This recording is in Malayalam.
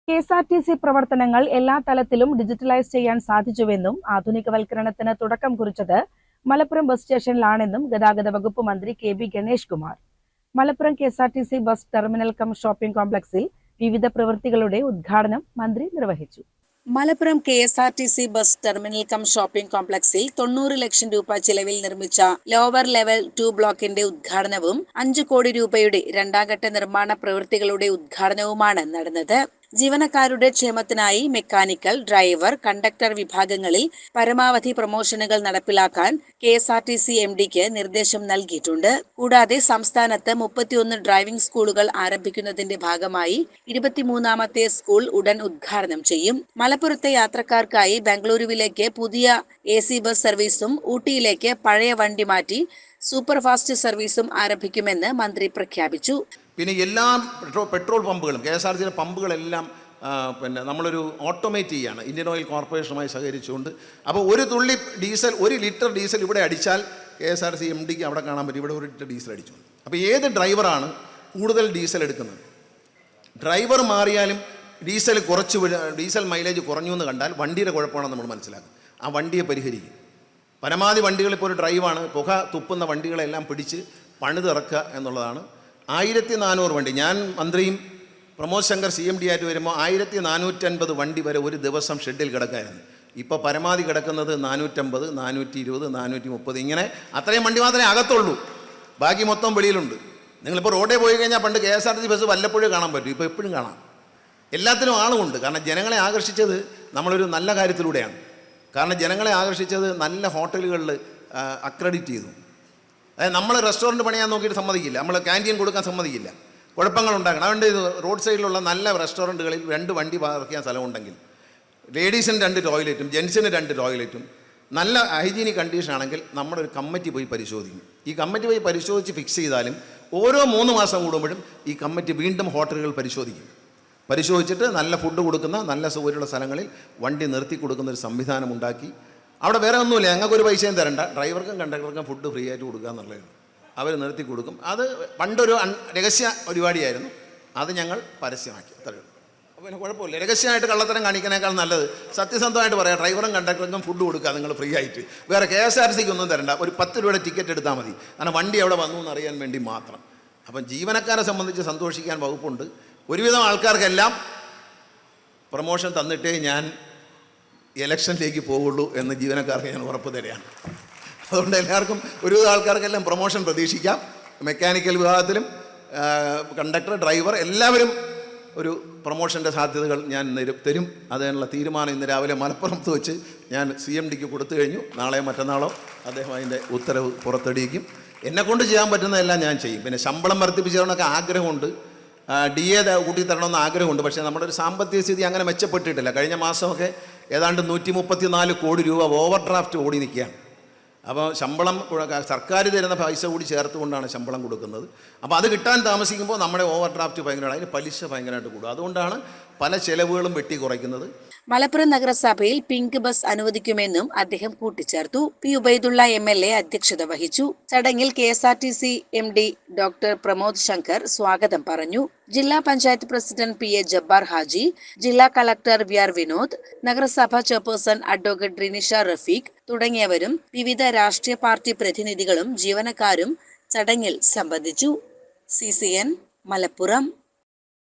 കെ.എസ്.ആർ.ടി.സി പ്രവർത്തനങ്ങൾ എല്ലാ തലത്തിലും ഡിജിറ്റലൈസ് ചെയ്യാൻ സാധിച്ചുവെന്നും ആധുനികവൽക്കരണത്തിന് തുടക്കം കുറിച്ചത് മലപ്പുറം ബസ് സ്റ്റേഷനിലാണെന്നും ഗതാഗത വകുപ്പ് മന്ത്രി K B Ganesh Kumar. Malappuram KSRTC bus terminal cum shopping കോംപ്ലക്സിൽ വിവിധ പ്രവൃത്തികളുടെ ഉദ്ഘാടനം മന്ത്രി നിർവഹിച്ചു. Malappuram KSRTC bus terminal cum shopping കോംപ്ലക്സിൽ 90 ലക്ഷം രൂപ ചിലവിൽ നിർമ്മിച്ച ലോവർ ലെവൽ 2 ബ്ലോക്കിന്റെ ഉദ്ഘാടനവും 5 കോടി രൂപയുടെ രണ്ടാംഘട്ട നിർമ്മാണ പ്രവൃത്തികളുടെ ഉദ്ഘാടനവുമാണ് നടന്നത്. ജീവനക്കാരുടെ ക്ഷേമത്തിനായി മെക്കാനിക്കൽ, ഡ്രൈവർ, കണ്ടക്ടർ വിഭാഗങ്ങളിൽ പരമാവധി പ്രമോഷനുകൾ നടപ്പിലാക്കാൻ കെ.എസ്.ആർ.ടി.സി എം.ഡിക്ക് നിർദ്ദേശം നൽകിയിട്ടുണ്ട്. കൂടാതെ സംസ്ഥാനത്ത് 31 ഡ്രൈവിംഗ് സ്കൂളുകൾ ആരംഭിക്കുന്നതിന്റെ ഭാഗമായി 23ാമത്തെ സ്കൂൾ ഉടൻ ഉദ്ഘാടനം ചെയ്യും. മലപ്പുറത്തെ യാത്രക്കാർക്കായി ബംഗളൂരുവിലേക്ക് പുതിയ AC ബസ് സർവീസും ഊട്ടിയിലേക്ക് പഴയ വണ്ടി മാറ്റി സൂപ്പർ ഫാസ്റ്റ് സർവീസും ആരംഭിക്കുമെന്ന് മന്ത്രി പ്രഖ്യാപിച്ചു. പിന്നെ എല്ലാ പെട്രോൾ പമ്പുകളും കെ.എസ്.ആർ.ടി.സിയുടെ പമ്പുകളെല്ലാം നമ്മളൊരു ഓട്ടോമേറ്റ് ചെയ്യുകയാണ് ഇന്ത്യൻ ഓയിൽ കോർപ്പറേഷനുമായി സഹകരിച്ചുകൊണ്ട്. അപ്പോൾ ഒരു ലിറ്റർ ഡീസൽ ഇവിടെ അടിച്ചാൽ കെ.എസ്.ആർ.ടി.സി എം.ഡിക്ക് അവിടെ കാണാൻ പറ്റും ഇവിടെ 1 ലിറ്റർ ഡീസൽ അടിച്ചു. അപ്പോൾ ഏത് ഡ്രൈവറാണ് കൂടുതൽ ഡീസൽ എടുക്കുന്നത്, ഡ്രൈവർ മാറിയാലും ഡീസൽ മൈലേജ് കുറഞ്ഞു എന്ന് കണ്ടാൽ വണ്ടിയുടെ കുഴപ്പമാണെന്ന് നമ്മൾ മനസ്സിലാക്കും. ആ വണ്ടിയെ പരിഹരിക്കും. പരമാവധി വണ്ടികളിപ്പോൾ ഒരു ഡ്രൈവാണ് പുക തുപ്പുന്ന വണ്ടികളെല്ലാം പിടിച്ച് പണിതിറക്കുക എന്നുള്ളതാണ്. 1400 വണ്ടി, ഞാൻ മന്ത്രിയും പ്രമോദ് ശങ്കർ CMD ആയിട്ട് വരുമ്പോൾ 1450 വണ്ടി വരെ ഒരു ദിവസം ഷെഡിൽ കിടക്കായിരുന്നു. ഇപ്പോൾ പരമാവധി കിടക്കുന്നത് 450, 420, 430 ഇങ്ങനെ അത്രയും വണ്ടി മാത്രമേ അകത്തുള്ളൂ. ബാക്കി മൊത്തം വെളിയിലുണ്ട്. നിങ്ങളിപ്പോൾ റോഡിൽ പോയി കഴിഞ്ഞാൽ പണ്ട് കെ.എസ്.ആർ.ടി.സി ബസ് വല്ലപ്പോഴും കാണാൻ പറ്റും, ഇപ്പോൾ എപ്പോഴും കാണാം. എല്ലാത്തിനും ആളുമുണ്ട്. കാരണം ജനങ്ങളെ ആകർഷിച്ചത് നമ്മളൊരു നല്ല കാര്യത്തിലൂടെയാണ്. കാരണം ജനങ്ങളെ ആകർഷിച്ചത് നല്ല ഹോട്ടലുകളിൽ അക്രഡിറ്റ് ചെയ്തു. അതായത് നമ്മൾ റെസ്റ്റോറൻറ്റ് പണിയാൻ നോക്കിയിട്ട് സമ്മതിക്കില്ല, നമ്മൾ ക്യാൻറ്റീൻ കൊടുക്കാൻ സമ്മതിക്കില്ല, കുഴപ്പങ്ങൾ ഉണ്ടാക്കണം. അതുകൊണ്ട് റോഡ് സൈഡിലുള്ള നല്ല റെസ്റ്റോറൻറ്റുകളിൽ 2 വണ്ടി പാർക്ക് ചെയ്യാൻ സ്ഥലമുണ്ടെങ്കിൽ ലേഡീസിന് 2 ടോയ്ലറ്റും ജെൻസിന് 2 ടോയ്ലറ്റും നല്ല ഹൈജീനിക് കണ്ടീഷൻ ആണെങ്കിൽ നമ്മുടെ ഒരു കമ്മിറ്റി പോയി പരിശോധിക്കും. ഈ കമ്മിറ്റി പോയി പരിശോധിച്ച് ഫിക്സ് ചെയ്താലും ഓരോ 3 മാസം കൂടുമ്പോഴും ഈ കമ്മിറ്റി വീണ്ടും ഹോട്ടലുകൾ പരിശോധിക്കും. പരിശോധിച്ചിട്ട് നല്ല ഫുഡ് കൊടുക്കുന്ന നല്ല സൗകര്യമുള്ള സ്ഥലങ്ങളിൽ വണ്ടി നിർത്തി കൊടുക്കുന്ന ഒരു സംവിധാനം ഉണ്ടാക്കി. അവിടെ വേറെ ഒന്നുമില്ല, ഞങ്ങൾക്കൊരു പൈസയും തരണ്ട, ഡ്രൈവർക്കും കണ്ടക്ടർക്കും ഫുഡ് ഫ്രീ ആയിട്ട് കൊടുക്കുക എന്നുള്ളതാണ്. അവർ നിർത്തി കൊടുക്കും. അത് പണ്ടൊരു രഹസ്യ പരിപാടിയായിരുന്നു, അത് ഞങ്ങൾ പരസ്യമാക്കി. അത്രയുള്ളൂ. അപ്പോൾ പിന്നെ കുഴപ്പമില്ല. രഹസ്യമായിട്ട് കള്ളത്തരം കാണിക്കുന്നതിനേക്കാൾ നല്ലത് സത്യസന്ധമായിട്ട് പറയാം, ഡ്രൈവറും കണ്ടക്ടർക്കും ഫുഡ് കൊടുക്കുക നിങ്ങൾ ഫ്രീ ആയിട്ട്. വേറെ കെ.എസ്.ആർ.ടി.സിക്ക് ഒന്നും തരണ്ട, ഒരു 10 രൂപയുടെ ടിക്കറ്റ് എടുത്താൽ മതി. കാരണം വണ്ടി എവിടെ വന്നു എന്നറിയാൻ വേണ്ടി മാത്രം. അപ്പം ജീവനക്കാരെ സംബന്ധിച്ച് സന്തോഷിക്കാൻ വകുപ്പുണ്ട്. ഒരുവിധം ആൾക്കാർക്കെല്ലാം പ്രമോഷൻ തന്നിട്ടേ ഞാൻ ഇലക്ഷനിലേക്ക് പോവുള്ളൂ എന്ന് ജീവനക്കാർക്ക് ഞാൻ ഉറപ്പ് തരികയാണ്. അതുകൊണ്ട് എല്ലാവർക്കും ഒരുവിധം ആൾക്കാർക്കെല്ലാം പ്രമോഷൻ പ്രതീക്ഷിക്കാം. മെക്കാനിക്കൽ വിഭാഗത്തിലും കണ്ടക്ടർ, ഡ്രൈവർ എല്ലാവരും ഒരു പ്രമോഷൻ്റെ സാധ്യതകൾ ഞാൻ തരും. അതിനുള്ള തീരുമാനം ഇന്ന് രാവിലെ മലപ്പുറത്ത് വെച്ച് ഞാൻ CMDക്ക് കൊടുത്തു കഴിഞ്ഞു. നാളെയോ മറ്റന്നാളോ അദ്ദേഹം അതിൻ്റെ ഉത്തരവ് പുറത്തിടിയിക്കും. എന്നെക്കൊണ്ട് ചെയ്യാൻ പറ്റുന്നതെല്ലാം ഞാൻ ചെയ്യും. പിന്നെ ശമ്പളം വർദ്ധിപ്പിച്ചതിനൊക്കെ ആഗ്രഹമുണ്ട്, DA കൂട്ടിത്തരണമെന്ന് ആഗ്രഹമുണ്ട്. പക്ഷേ നമ്മുടെ ഒരു സാമ്പത്തിക സ്ഥിതി അങ്ങനെ മെച്ചപ്പെട്ടിട്ടില്ല. കഴിഞ്ഞ മാസമൊക്കെ ഏതാണ്ട് 134 കോടി രൂപ ഓവർ ഡ്രാഫ്റ്റ് ഓടി നിൽക്കുകയാണ്. അപ്പോൾ ശമ്പളം സർക്കാർ തരുന്ന പൈസ കൂടി ചേർത്തുകൊണ്ടാണ് ശമ്പളം കൊടുക്കുന്നത്. അപ്പോൾ അത് കിട്ടാൻ താമസിക്കുമ്പോൾ നമ്മുടെ ഓവർ ഡ്രാഫ്റ്റ് ഭയങ്കരമാണ്, അതിന് പലിശ ഭയങ്കരമായിട്ട് കൂടും. അതുകൊണ്ടാണ് പല ചെലവുകളും വെട്ടി കുറയ്ക്കുന്നത്. മലപ്പുറം നഗരസഭയിൽ പിങ്ക് ബസ് അനുവദിക്കുമെന്നും അദ്ദേഹം കൂട്ടിച്ചേർത്തു. P. ഉബൈദുള്ള MLA അധ്യക്ഷത വഹിച്ചു. ചടങ്ങിൽ KSRTC MD doctor Pramod Shankar സ്വാഗതം പറഞ്ഞു. ജില്ലാ പഞ്ചായത്ത് പ്രസിഡന്റ് PA ജബ്ബാർ ഹാജി, ജില്ലാ കളക്ടർ VR വിനോദ്, നഗരസഭാ ചെയർപേഴ്സൺ അഡ്വക്കേറ്റ് റിനിഷ റഫീഖ് തുടങ്ങിയവരും വിവിധ രാഷ്ട്രീയ പാർട്ടി പ്രതിനിധികളും ജീവനക്കാരും ചടങ്ങിൽ സംബന്ധിച്ചു. CCN മലപ്പുറം.